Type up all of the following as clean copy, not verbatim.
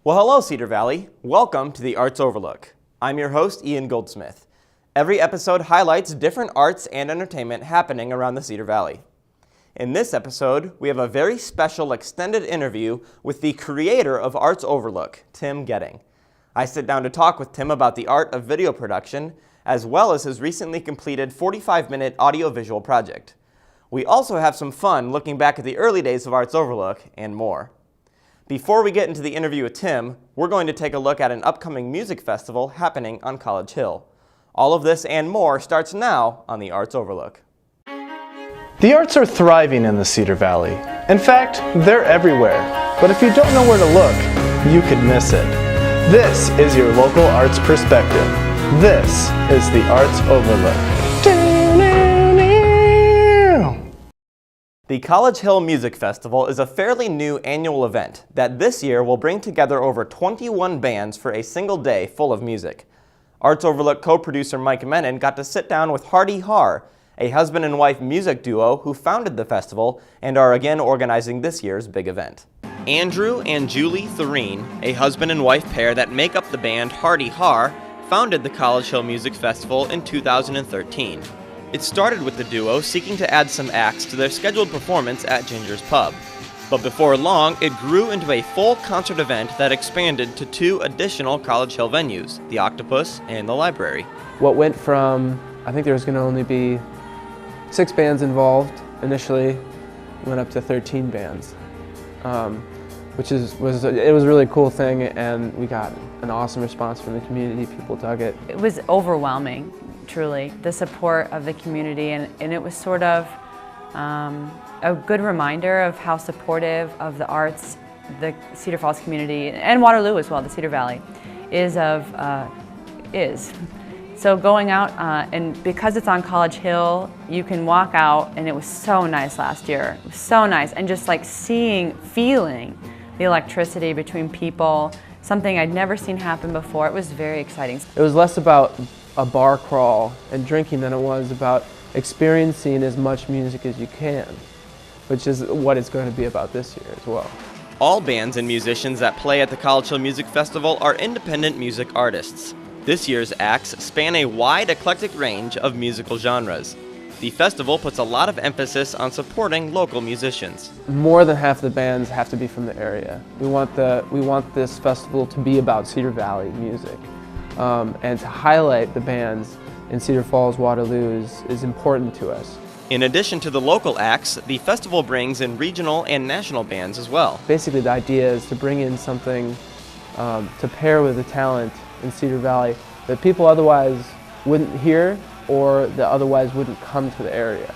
Well, hello, Cedar Valley. Welcome to the Arts Overlook. I'm your host, Ian Goldsmith. Every episode highlights different arts and entertainment happening around the Cedar Valley. In this episode, we have a very special extended interview with the creator of Arts Overlook, Tim Getting. I sit down to talk with Tim about the art of video production, as well as his recently completed 45-minute audiovisual project. We also have some fun looking back at the early days of Arts Overlook and more. Before we get into the interview with Tim, we're going to take a look at an upcoming music festival happening on College Hill. All of this and more starts now on the Arts Overlook. The arts are thriving in the Cedar Valley. In fact, they're everywhere. But if you don't know where to look, you could miss it. This is your local arts perspective. This is the Arts Overlook. The College Hill Music Festival is a fairly new annual event that this year will bring together over 21 bands for a single day full of music. Arts Overlook co-producer Mike Menon got to sit down with Hardy Har, a husband and wife music duo who founded the festival and are again organizing this year's big event. Andrew and Julie Thureen, a husband and wife pair that make up the band Hardy Har, founded the College Hill Music Festival in 2013. It started with the duo seeking to add some acts to their scheduled performance at Ginger's Pub. But before long, it grew into a full concert event that expanded to 2 additional College Hill venues, the Octopus and the Library. What went from, I think there was going to only be 6 bands involved initially, went up to 13 bands, which was a really cool thing, and we got an awesome response from the community. People dug it. It was overwhelming. Truly, the support of the community, and it was sort of a good reminder of how supportive of the arts the Cedar Falls community, and Waterloo as well, the Cedar Valley, is. So going out, and because it's on College Hill, you can walk out, and it was so nice last year. It was so nice, and just like feeling the electricity between people, something I'd never seen happen before. It was very exciting. It was less about a bar crawl and drinking than it was about experiencing as much music as you can, which is what it's going to be about this year as well. All bands and musicians that play at the College Hill Music Festival are independent music artists. This year's acts span a wide, eclectic range of musical genres. The festival puts a lot of emphasis on supporting local musicians. More than half the bands have to be from the area. We want this festival to be about Cedar Valley music. And to highlight the bands in Cedar Falls, Waterloo is important to us. In addition to the local acts, the festival brings in regional and national bands as well. Basically, the idea is to bring in something to pair with the talent in Cedar Valley that people otherwise wouldn't hear or that otherwise wouldn't come to the area.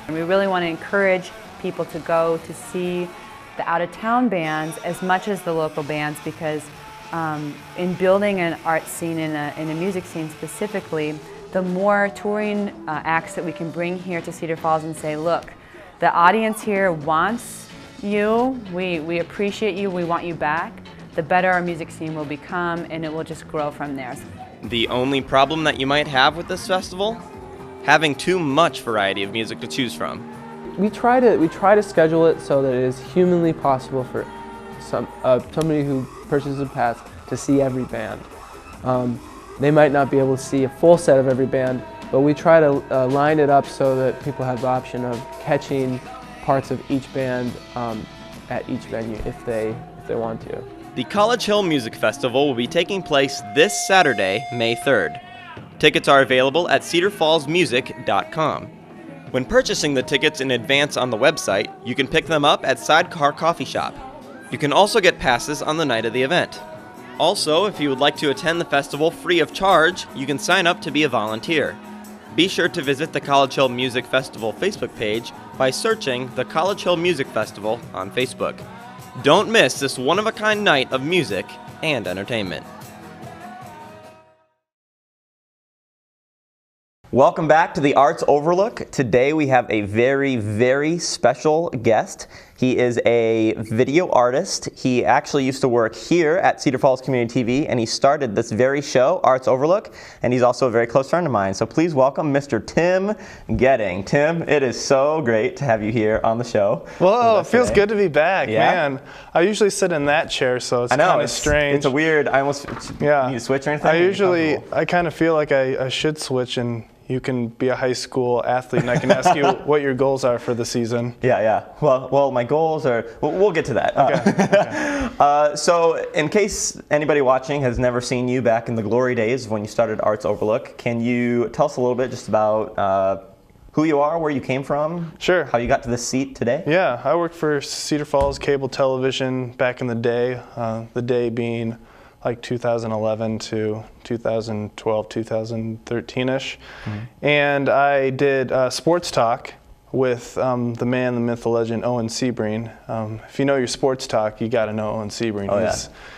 And we really want to encourage people to go to see the out-of-town bands as much as the local bands, because in building an art scene, in a music scene specifically, the more touring acts that we can bring here to Cedar Falls and say, look, the audience here wants you, we appreciate you, we want you back, the better our music scene will become, and it will just grow from there. The only problem that you might have with this festival? Having too much variety of music to choose from. We try to schedule it so that it is humanly possible for somebody who purchases a pass to see every band. They might not be able to see a full set of every band, but we try to line it up so that people have the option of catching parts of each band at each venue if they want to. The College Hill Music Festival will be taking place this Saturday, May 3rd. Tickets are available at cedarfallsmusic.com. When purchasing the tickets in advance on the website, you can pick them up at Sidecar Coffee Shop. You can also get passes on the night of the event. Also, if you would like to attend the festival free of charge, you can sign up to be a volunteer. Be sure to visit the College Hill Music Festival Facebook page by searching the College Hill Music Festival on Facebook. Don't miss this one-of-a-kind night of music and entertainment. Welcome back to the Arts Overlook. Today we have a very, very special guest. He is a video artist. He actually used to work here at Cedar Falls Community TV, and he started this very show, Arts Overlook, and he's also a very close friend of mine. So please welcome Mr. Tim Getting. Tim, it is so great to have you here on the show. Well, it feels today. good to be back, Yeah? man. I usually sit in that chair, so it's kind of strange. It's a weird, I almost Yeah. need to switch or anything? I kind of feel like I should switch, and you can be a high school athlete, and I can ask you what your goals are for the season. Yeah. Well, my goals are, we'll get to that. Okay. So in case anybody watching has never seen you back in the glory days when you started Arts Overlook, can you tell us a little bit just about who you are, where you came from? Sure. How you got to this seat today? Yeah, I worked for Cedar Falls Cable Television back in the day being like 2011 to 2012, 2013-ish. Mm-hmm. And I did sports talk with the man, the myth, the legend, Owen Sebring. If you know your sports talk, you got to know Owen Sebring.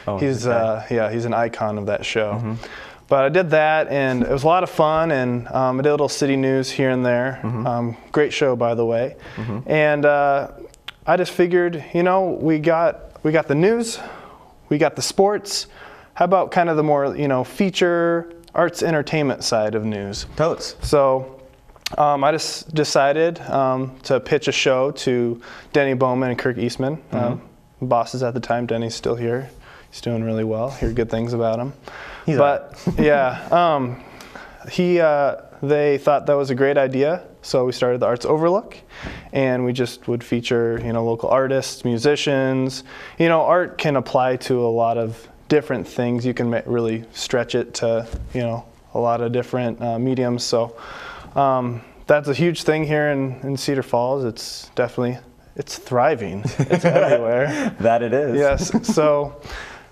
Oh, He's an icon of that show. Mm-hmm. But I did that, and it was a lot of fun, and I did a little city news here and there. Mm-hmm. Great show, by the way. Mm-hmm. And I just figured, we got the news, we got the sports. How about kind of the more, feature, arts, entertainment side of news? Totes. So I just decided to pitch a show to Denny Bowman and Kirk Eastman. Bosses at the time. Denny's still here. He's doing really well. Hear good things about him. They thought that was a great idea. So we started the Arts Overlook, and we just would feature, local artists, musicians. Art can apply to a lot of different things. You can really stretch it to, a lot of different mediums. So that's a huge thing here in Cedar Falls. It's thriving. It's everywhere. That it is. Yes. So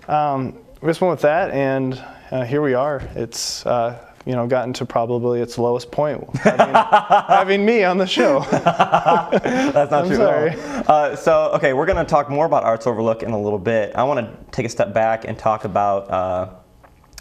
we just went with that, and here we are. It's gotten to probably its lowest point, having me on the show. That's not I'm true sorry. at all. Okay, we're going to talk more about Arts Overlook in a little bit. I want to take a step back and talk about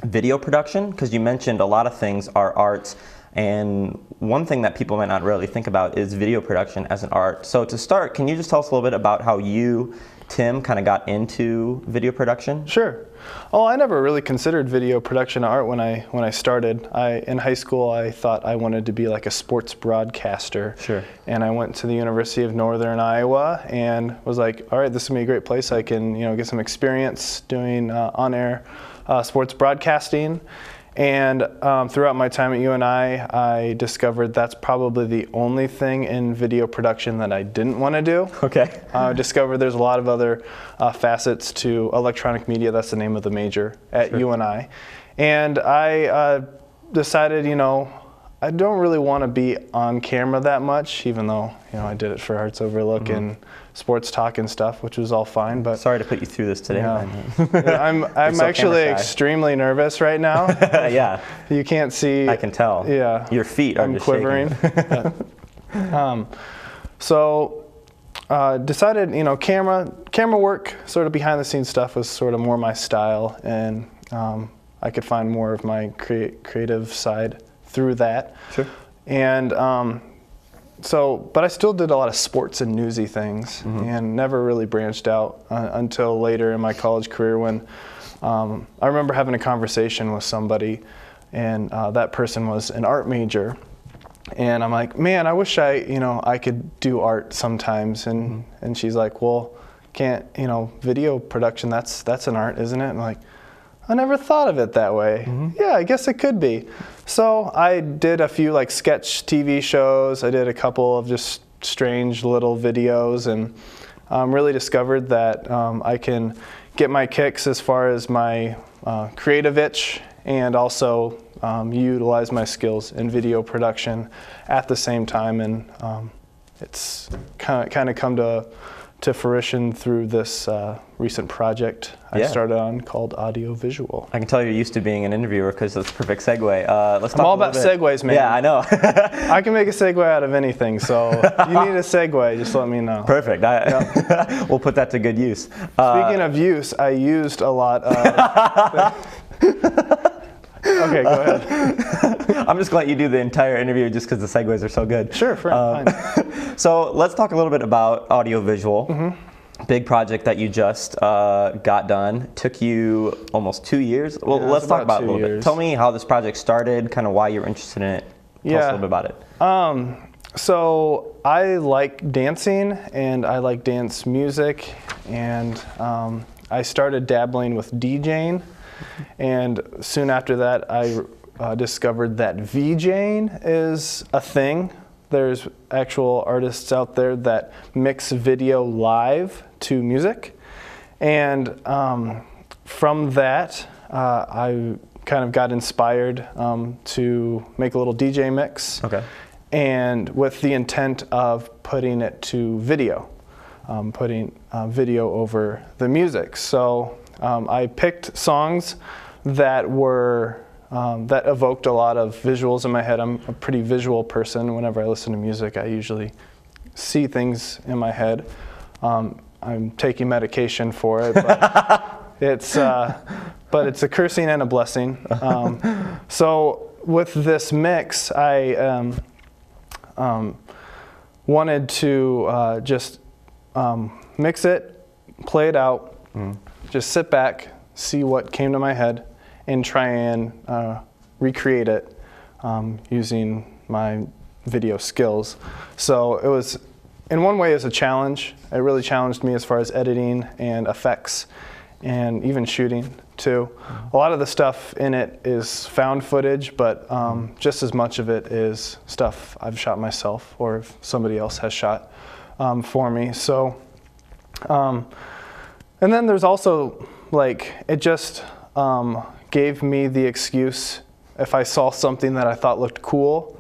video production, because you mentioned a lot of things are arts, and one thing that people might not really think about is video production as an art. So to start, can you just tell us a little bit about how you, Tim, kind of got into video production? Sure. Oh, I never really considered video production art when I started. In high school, I thought I wanted to be like a sports broadcaster. Sure. And I went to the University of Northern Iowa and was like, all right, this is gonna be a great place. I can, get some experience doing on-air sports broadcasting. And throughout my time at UNI, I discovered that's probably the only thing in video production that I didn't want to do. Okay. I discovered there's a lot of other facets to electronic media. That's the name of the major at UNI. And I decided, I don't really want to be on camera that much, even though, I did it for Arts Overlook and sports talk and stuff, which was all fine. But sorry to put you through this today. Yeah. I'm so actually camera shy. extremely nervous right now. Yeah. You can't see. I can tell. Yeah. Your feet are I'm just quivering. So decided, camera work, sort of behind the scenes stuff was sort of more my style, and I could find more of my creative side through that. Sure. And but I still did a lot of sports and newsy things, and never really branched out until later in my college career when I remember having a conversation with somebody, and that person was an art major. And I'm like, man, I wish I could do art sometimes. And she's like, well, can't, video production, that's an art, isn't it? And I'm like, I never thought of it that way. Yeah, I guess it could be. So I did a few like sketch TV shows. I did a couple of just strange little videos, and really discovered that I can get my kicks as far as my creative itch, and also utilize my skills in video production at the same time. And it's kind of come to fruition through this recent project I started on called Audio Visual. I can tell you're used to being an interviewer because that's a perfect segue. Let's talk I'm all a little about bit. segues, man. Yeah, I know. I can make a segue out of anything, so if you need a segue, just let me know. Perfect. We'll put that to good use. Speaking of use, I used a lot of... Okay, go ahead. I'm just glad you do the entire interview just because the segues are so good. Sure, fine. So let's talk a little bit about audiovisual. Big project that you just got done. Took you almost 2 years. Well, let's talk about it a little bit. Tell me how this project started, kind of why you're interested in it. Tell us a little bit about it. So I like dancing and I like dance music, and I started dabbling with DJing, and soon after that I discovered that VJing is a thing. There's actual artists out there that mix video live to music, and from that I kind of got inspired to make a little DJ mix. Okay. And with the intent of putting it to video, putting video over the music. So I picked songs that were that evoked a lot of visuals in my head. I'm a pretty visual person. Whenever I listen to music, I usually see things in my head. I'm taking medication for it, but it's a cursing and a blessing. So with this mix, I wanted to just mix it, play it out, just sit back, see what came to my head, and try and recreate it using my video skills. So it was, in one way, it was a challenge. It really challenged me as far as editing and effects and even shooting too. A lot of the stuff in it is found footage, but just as much of it is stuff I've shot myself or if somebody else has shot for me. So, and then there's also, like, it just gave me the excuse, if I saw something that I thought looked cool,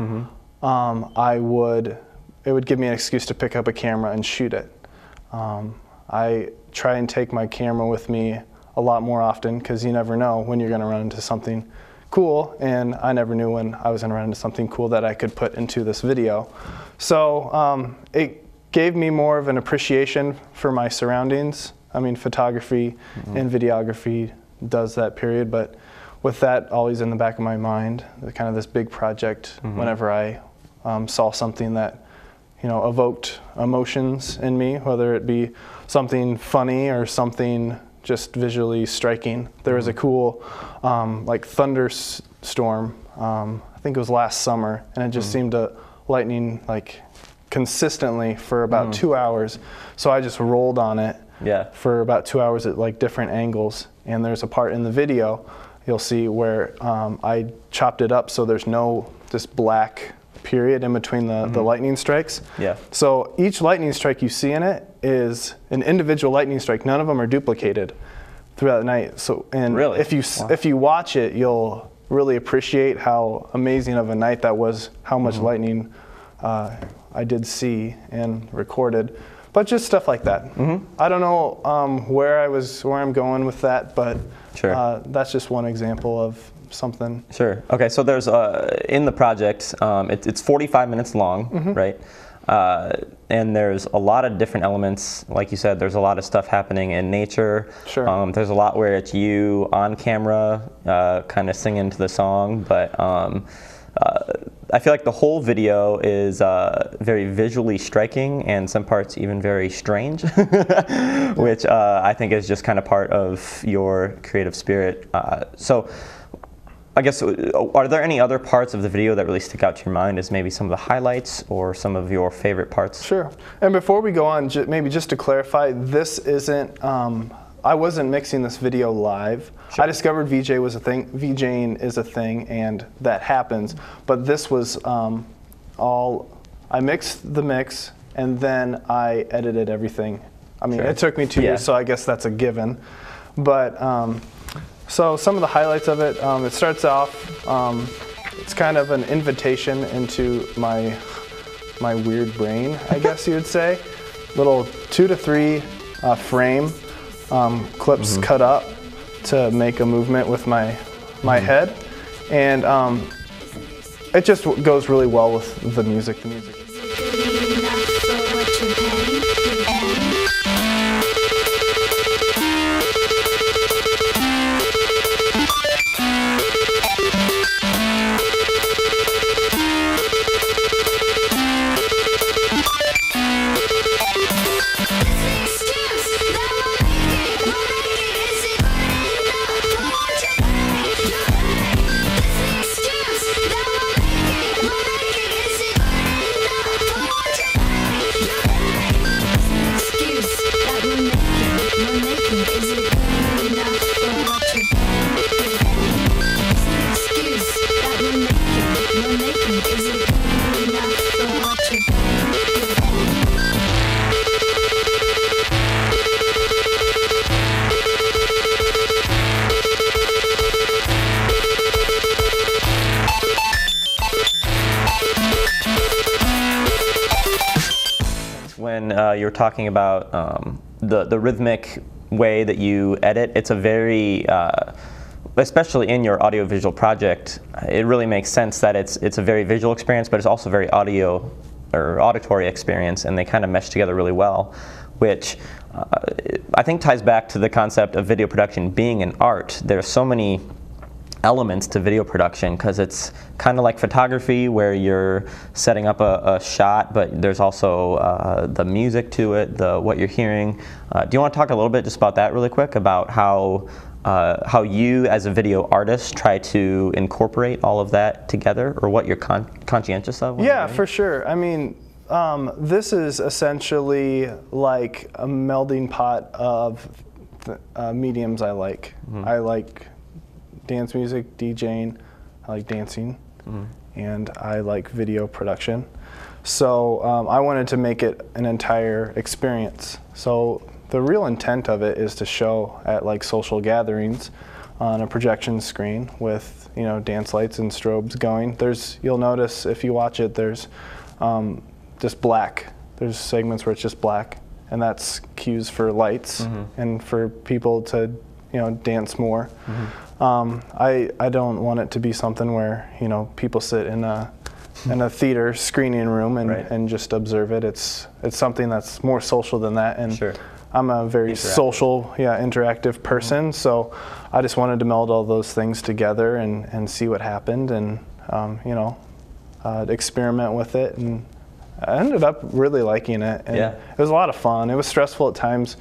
it would give me an excuse to pick up a camera and shoot it. I try and take my camera with me a lot more often, because you never know when you're going to run into something cool, and I never knew when I was going to run into something cool that I could put into this video. So it gave me more of an appreciation for my surroundings. I mean, photography and videography does that, period, but with that always in the back of my mind, kind of this big project, whenever I saw something that, you know, evoked emotions in me, whether it be something funny or something just visually striking. There was a cool like thunderstorm, I think it was last summer, and it just seemed to lightning like consistently for about 2 hours. So I just rolled on it for about 2 hours at like different angles. And there's a part in the video you'll see where I chopped it up so there's no this black period in between the lightning strikes. So each lightning strike you see in it is an individual lightning strike. None of them are duplicated throughout the night. So, and really? if you watch it, you'll really appreciate how amazing of a night that was, how much lightning I did see and recorded. But just stuff like that. I don't know where I'm going with that, but that's just one example of something. Sure. Okay, so there's in the project, it's 45 minutes long, right? And there's a lot of different elements. Like you said, there's a lot of stuff happening in nature. There's a lot where it's you on camera, kind of singing to the song, but I feel like the whole video is very visually striking, and some parts even very strange, which I think is just kind of part of your creative spirit. So I guess, are there any other parts of the video that really stick out to your mind as maybe some of the highlights or some of your favorite parts? Sure. And before we go on, maybe just to clarify, this isn't, I wasn't mixing this video live. I discovered VJing is a thing, and that happens. But this was I mixed the mix, and then I edited everything. I mean, it took me 2 years, so I guess that's a given. But so some of the highlights of it, it starts off, it's kind of an invitation into my weird brain, I guess you would say. Little 2 to 3 frame clips cut up to make a movement with my head, and it just goes really well with the music. you were talking about the rhythmic way that you edit. It's a very, especially in your audiovisual project, it really makes sense that it's a very visual experience, but it's also very audio or auditory experience, and they kind of mesh together really well, which I think ties back to the concept of video production being an art. There's so many elements to video production because it's kind of like photography where you're setting up a shot, but there's also the music to it, what you're hearing. Do you want to talk a little bit just about that really quick, about how you as a video artist try to incorporate all of that together, or what you're conscientious of? Yeah, for sure. I mean, this is essentially like a melding pot of mediums I like. Mm-hmm. I like dance music, DJing, I like dancing, and I like video production. So I wanted to make it an entire experience. So the real intent of it is to show at like social gatherings on a projection screen with, you know, dance lights and strobes going. You'll notice if you watch it, there's just black. There's segments where it's just black, and that's cues for lights and for people to, you know, dance more. I don't want it to be something where, you know, people sit in a theater screening room and just observe it. It's something that's more social than that, and Sure. I'm a very social, interactive person, so I just wanted to meld all those things together and see what happened, and experiment with it, and I ended up really liking it. And it was a lot of fun. It was stressful at times,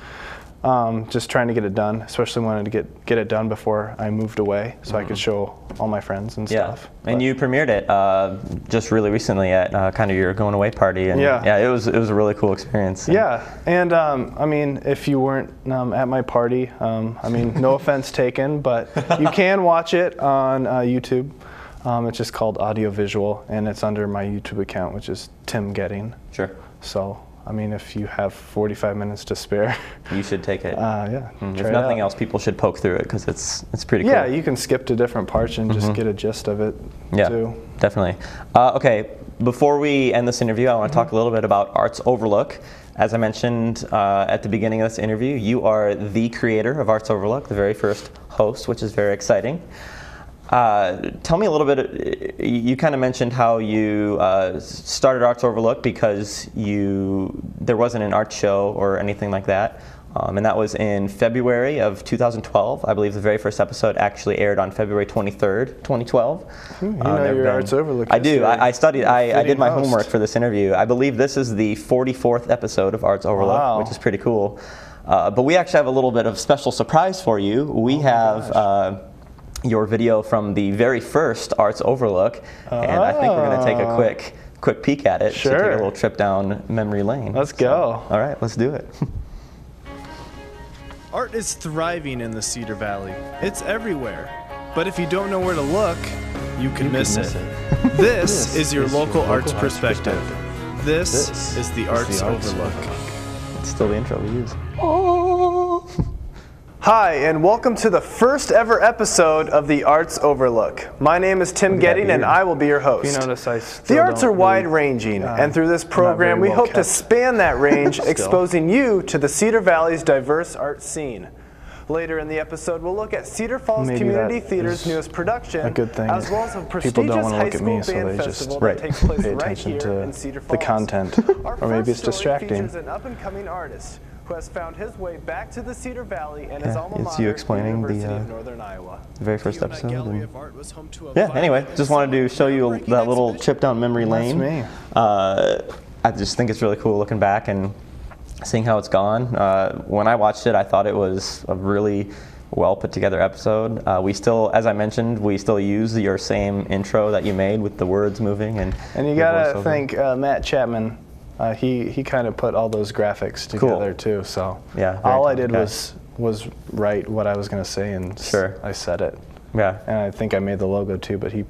just trying to get it done, especially wanted to get it done before I moved away, so I could show all my friends and stuff. And you premiered it just really recently at kind of your going away party, and it was a really cool experience. And I mean, if you weren't at my party, I mean, no offense taken, but you can watch it on YouTube. It's just called Audio Visual, and it's under my YouTube account, which is Tim Getting. Sure. So, I mean, if you have 45 minutes to spare, you should take it. If nothing else, people should poke through it because it's pretty cool. Yeah, you can skip to different parts and just get a gist of it too. Definitely. Okay, before we end this interview, I want to talk a little bit about Arts Overlook. As I mentioned at the beginning of this interview, you are the creator of Arts Overlook, the very first host, which is very exciting. Tell me a little bit, you kind of mentioned how you started Arts Overlook because there wasn't an art show or anything like that, and that was in February of 2012. I believe the very first episode actually aired on February 23rd, 2012. You know your Arts Overlook I do. I studied, I did my host. homework for this interview. I believe this is the 44th episode of Arts Overlook, which is pretty cool. But we actually have a little bit of special surprise for you. We have your video from the very first Arts Overlook, and I think we're going to take a quick peek at it. Sure. So take a little trip down memory lane. Let's go. All right, let's do it. Art is thriving in the Cedar Valley. It's everywhere. But if you don't know where to look, you can miss it. This is your local arts perspective. This is the Arts Overlook. It's still the intro we use. Hi, and welcome to the first ever episode of the Arts Overlook. My name is Tim Getting, and I will be your host. You notice the arts are wide-ranging, and through this program, we hope to span that range, exposing you to the Cedar Valley's diverse art scene. Later in the episode, we'll look at Cedar Falls Community Theater's newest production, as well as a prestigious high school band festival that takes place right here in Cedar Falls. The content, or maybe it's distracting. Features an up-and-coming artist who has found his way back to the Cedar Valley and his alma it's mater, you explaining University the of Northern Iowa. very first episode. Anyway, just wanted to show you that little trip down memory lane. That's me. I just think it's really cool looking back and seeing how it's gone. When I watched it, I thought it was a really well put together episode. We still, as I mentioned, we still use your same intro that you made with the words moving and you gotta thank Matt Chapman. He kind of put all those graphics together too. So all I did was write what I was gonna say, and I said it. Yeah. And I think I made the logo too, but he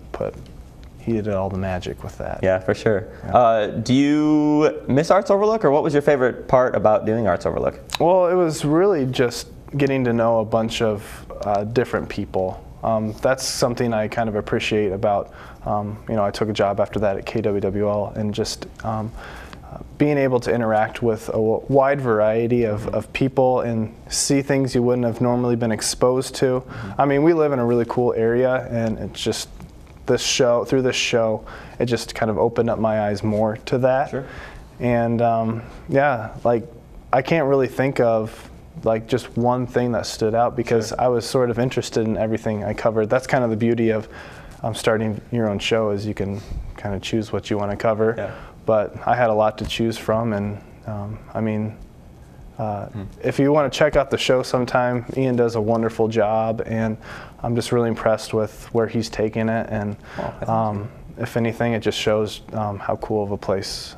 did all the magic with that. Yeah, for sure. Do you miss Arts Overlook, or what was your favorite part about doing Arts Overlook? Well, it was really just getting to know a bunch of different people. That's something I kind of appreciate about, I took a job after that at KWWL, and just being able to interact with a wide variety of people and see things you wouldn't have normally been exposed to. I mean, we live in a really cool area, and it's just through this show, it just kind of opened up my eyes more to that. Sure. And yeah, like I can't really think of like just one thing that stood out because I was sort of interested in everything I covered. That's kind of the beauty of starting your own show, is you can kind of choose what you want to cover. Yeah. But I had a lot to choose from, and I mean, if you want to check out the show sometime, Ian does a wonderful job, and I'm just really impressed with where he's taking it. And if anything, it just shows how cool of a place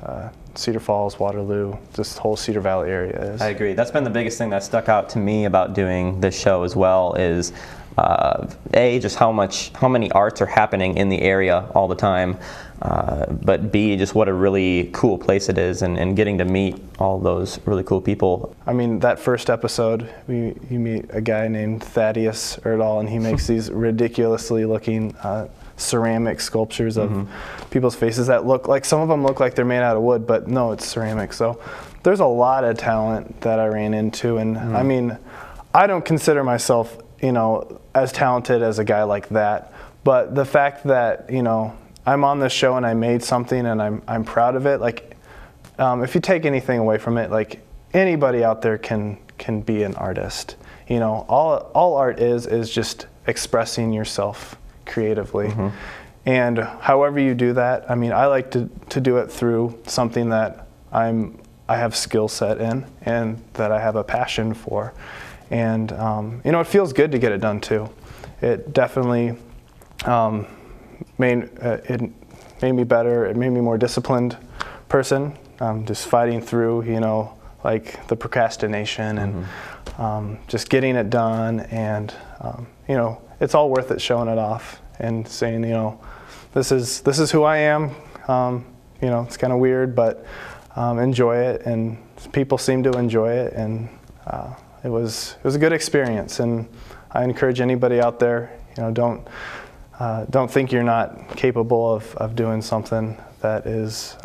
Cedar Falls, Waterloo, this whole Cedar Valley area is. I agree. That's been the biggest thing that stuck out to me about doing this show as well is A, just how many arts are happening in the area all the time, but B, just what a really cool place it is, and getting to meet all those really cool people. I mean, that first episode, you meet a guy named Thaddeus Erdahl, and he makes these ridiculously looking ceramic sculptures of people's faces that look like, some of them look like they're made out of wood, but no, it's ceramic. So there's a lot of talent that I ran into, and I mean, I don't consider myself, you know, as talented as a guy like that, but the fact that, you know, I'm on this show and I made something and I'm proud of it, like if you take anything away from it, like anybody out there can be an artist. You know, all art is just expressing yourself creatively. And however you do that, I mean, I like to do it through something that I have skill set in and that I have a passion for. And you know, it feels good to get it done too. It definitely made me better. It made me a more disciplined person. Just fighting through, you know, like the procrastination and just getting it done. And you know, it's all worth it showing it off and saying, you know, this is who I am. You know, it's kind of weird, but enjoy it, and people seem to enjoy it, and it was a good experience. And I encourage anybody out there, you know, don't think you're not capable of doing something that is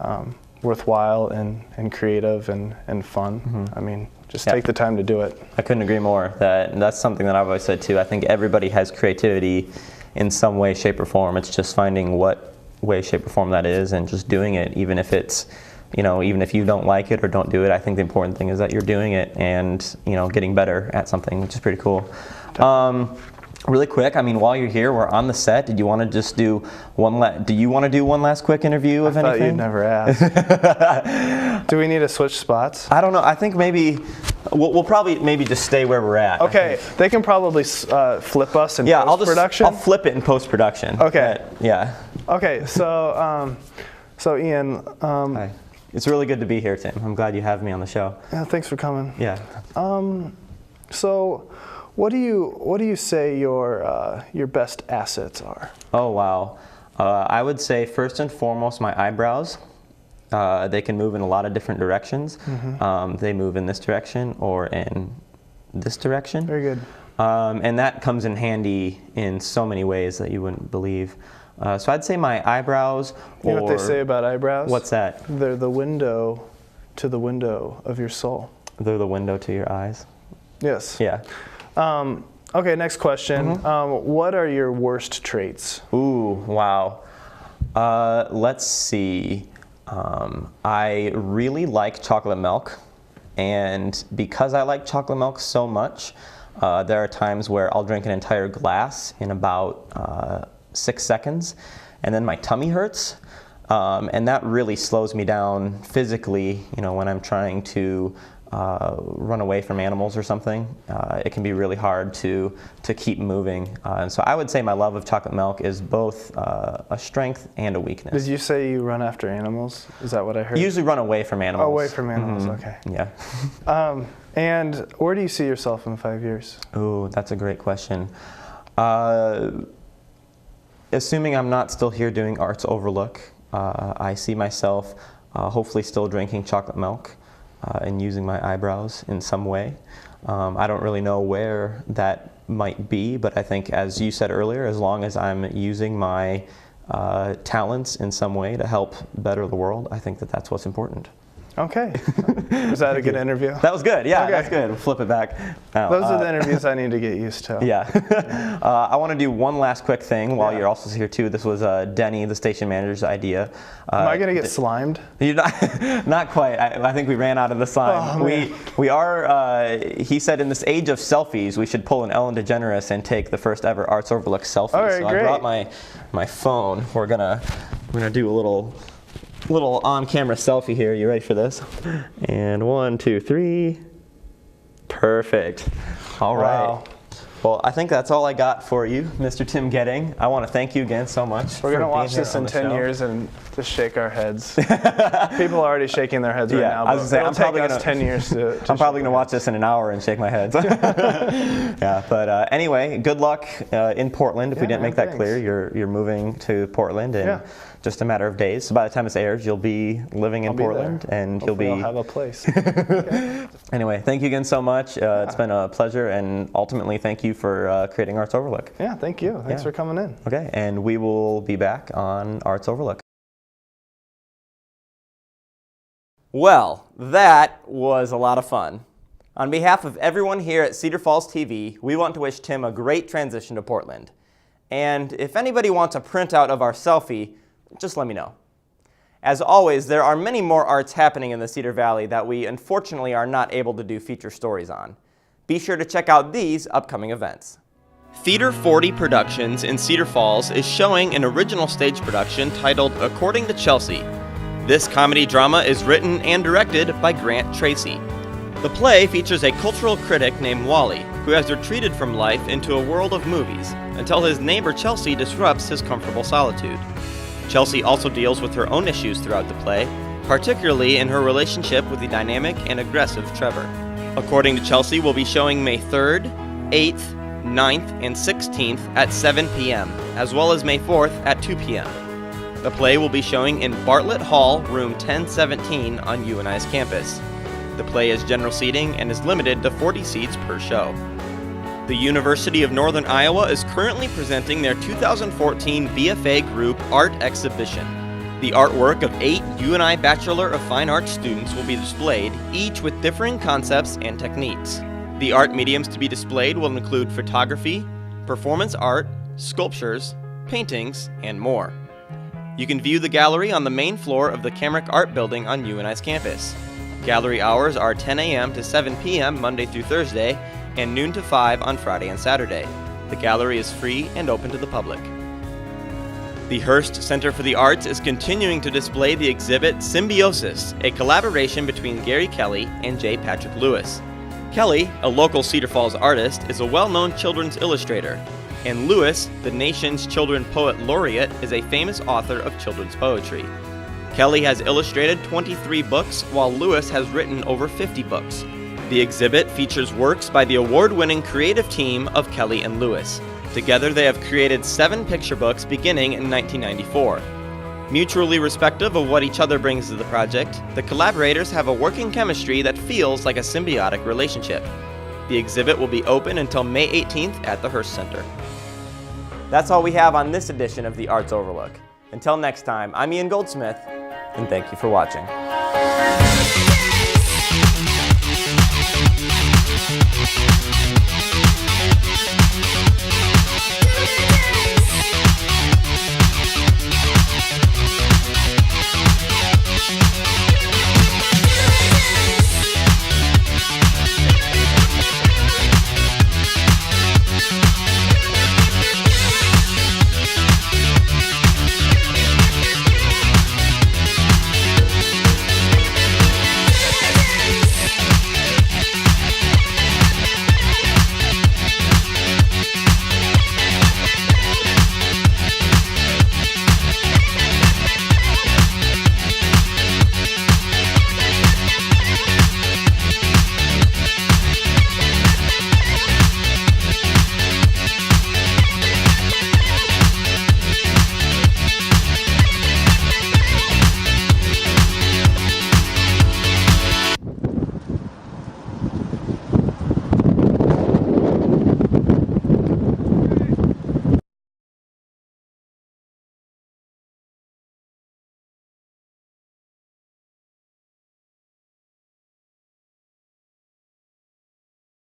worthwhile and creative and fun. I mean, just take the time to do it. I couldn't agree more. That's something that I've always said too. I think everybody has creativity in some way, shape, or form. It's just finding what way, shape, or form that is, and just doing it, even if it's, you know, even if you don't like it or don't do it. I think the important thing is that you're doing it and, you know, getting better at something, which is pretty cool. Really quick, I mean, while you're here, we're on the set. Did you want to just do one last quick interview of anything? I thought you'd never ask. Do we need to switch spots? I don't know. I think maybe we'll probably maybe just stay where we're at. Okay, they can probably flip us in post-production. I'll flip it in post-production. Okay. Yeah. Okay, so Ian. Hi. It's really good to be here, Tim. I'm glad you have me on the show. Yeah, thanks for coming. Yeah. So, what do you say your best assets are? Oh wow, I would say first and foremost my eyebrows. They can move in a lot of different directions. They move in this direction or in this direction. Very good. And that comes in handy in so many ways that you wouldn't believe. So I'd say my eyebrows. You know what they say about eyebrows? What's that? They're the window to the window of your soul. They're the window to your eyes. Yes. Yeah. Okay, next question. What are your worst traits? Ooh, wow. Let's see. I really like chocolate milk, and because I like chocolate milk so much, there are times where I'll drink an entire glass in about 6 seconds, and then my tummy hurts, and that really slows me down physically. You know, when I'm trying to run away from animals or something, it can be really hard to keep moving. And so I would say my love of chocolate milk is both a strength and a weakness. Did you say you run after animals? Is that what I heard? Usually run away from animals. Away from animals, okay. Yeah. And where do you see yourself in 5 years? Ooh, that's a great question. Assuming I'm not still here doing Arts Overlook, I see myself hopefully still drinking chocolate milk and using my eyebrows in some way. I don't really know where that might be, but I think, as you said earlier, as long as I'm using my talents in some way to help better the world, I think that that's what's important. Okay. Was that a good interview? That was good. Yeah, Okay. that's good. We'll flip it back. Now, Those are the interviews I need to get used to. Yeah. I want to do one last quick thing while you're also here too. This was Denny, the station manager's idea. Am I going to get slimed? You're not quite. I think we ran out of the slime. Oh, we are, he said in this age of selfies, we should pull an Ellen DeGeneres and take the first ever Arts Overlook selfie. All right, so great. I brought my phone. We're gonna do a little on-camera selfie here. You ready for this? And 1, 2, 3. Perfect. All right. Wow. Well, I think that's all I got for you, Mr. Tim Getting. I want to thank you again so much. We're going to for watch being here this on in the 10 show. years and just shake our heads. People are already shaking their heads right Yeah, now. I was gonna say, it'll I'm take probably us gonna- 10 years to I'm probably going to watch this in an hour and shake my head. Yeah, but anyway, good luck in Portland. If we Yeah, didn't make man, that clear, you're moving to Portland in Yeah. just a matter of days. So by the time this airs, you'll be living in I'll be Portland, there. and Hopefully you'll be. I'll have a place. Anyway, thank you again so much. It's been a pleasure, and ultimately, thank you for creating Arts Overlook. Yeah, thank you. Thanks Yeah. for coming in. Okay, and we will be back on Arts Overlook. Well, that was a lot of fun. On behalf of everyone here at Cedar Falls TV, we want to wish Tim a great transition to Portland. And if anybody wants a printout of our selfie, just let me know. As always, there are many more arts happening in the Cedar Valley that we unfortunately are not able to do feature stories on. Be sure to check out these upcoming events. Theater 40 Productions in Cedar Falls is showing an original stage production titled According to Chelsea. This comedy drama is written and directed by Grant Tracy. The play features a cultural critic named Wally, who has retreated from life into a world of movies until his neighbor Chelsea disrupts his comfortable solitude. Chelsea also deals with her own issues throughout the play, particularly in her relationship with the dynamic and aggressive Trevor. According to Chelsea will be showing May 3rd, 8th, 9th, and 16th at 7 p.m., as well as May 4th at 2 p.m. The play will be showing in Bartlett Hall, room 1017 on UNI's campus. The play is general seating and is limited to 40 seats per show. The University of Northern Iowa is currently presenting their 2014 BFA Group Art Exhibition. The artwork of 8 UNI Bachelor of Fine Arts students will be displayed, each with differing concepts and techniques. The art mediums to be displayed will include photography, performance art, sculptures, paintings, and more. You can view the gallery on the main floor of the Camrick Art Building on UNI's campus. Gallery hours are 10 a.m. to 7 p.m. Monday through Thursday, and noon to 5 on Friday and Saturday. The gallery is free and open to the public. The Hearst Center for the Arts is continuing to display the exhibit Symbiosis, a collaboration between Gary Kelly and J. Patrick Lewis. Kelly, a local Cedar Falls artist, is a well-known children's illustrator, and Lewis, the nation's Children's Poet Laureate, is a famous author of children's poetry. Kelly has illustrated 23 books, while Lewis has written over 50 books. The exhibit features works by the award-winning creative team of Kelly and Lewis. Together they have created 7 picture books beginning in 1994. Mutually respective of what each other brings to the project, the collaborators have a working chemistry that feels like a symbiotic relationship. The exhibit will be open until May 18th at the Hearst Center. That's all we have on this edition of the Arts Overlook. Until next time, I'm Ian Goldsmith, and thank you for watching.